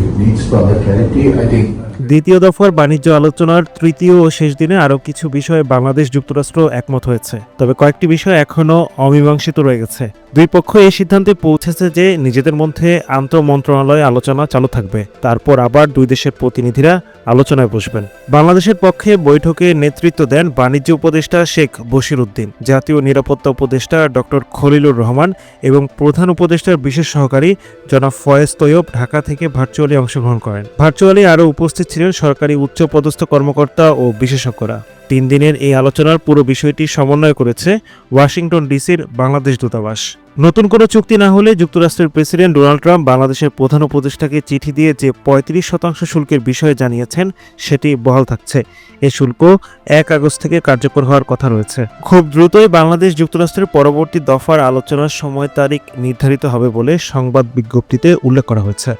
it needs further clarity, I think. দ্বিতীয় দফার বাণিজ্য আলোচনার তৃতীয় ও শেষ দিনে আরও কিছু বিষয়ে বাংলাদেশ যুক্তরাষ্ট্র একমত হয়েছে, তবে কয়েকটি বিষয় এখনও অমীমাংসিত রয়ে গেছে। দুই পক্ষ এই সিদ্ধান্তে পৌঁছেছে যে নিজেদের মধ্যে আন্তঃমন্ত্রণালয় আলোচনা চালু থাকবে, তারপর আবার দুই দেশের প্রতিনিধিরা আলোচনায় বসবেন। বাংলাদেশের পক্ষে বৈঠকে নেতৃত্ব দেন বাণিজ্য উপদেষ্টা শেখ বশির উদ্দিন, জাতীয় নিরাপত্তা উপদেষ্টা ডক্টর খলিলুর রহমান এবং প্রধান উপদেষ্টার বিশেষ সহকারী জনাব ফয়েজ তৈয়ব ঢাকা থেকে ভার্চুয়ালি অংশগ্রহণ করেন। ভার্চুয়ালি আরও উপস্থিত ছিলেন সরকারি উচ্চপদস্থ কর্মকর্তা ও বিশেষজ্ঞরা। 3 দিনের এই আলোচনার পুরো বিষয়টি সমন্বয় করেছে ওয়াশিংটন ডিসির বাংলাদেশ দূতাবাস। নতুন কোনো চুক্তি না হলে যুক্তরাষ্ট্রের প্রেসিডেন্ট ডোনাল্ড ট্রাম্প বাংলাদেশের প্রধান উপদেষ্টাকে চিঠি দিয়ে যে 35% শুল্কের বিষয়ে জানিয়েছেন সেটি বহাল থাকছে। এই শুল্ক 1 আগস্ট থেকে কার্যকর হওয়ার কথা রয়েছে। খুব দ্রুতই বাংলাদেশ যুক্তরাষ্ট্রের পরবর্তী দফার আলোচনার সময় তারিখ নির্ধারিত হবে বলে সংবাদ বিজ্ঞপ্তিতে উল্লেখ করা হয়েছে।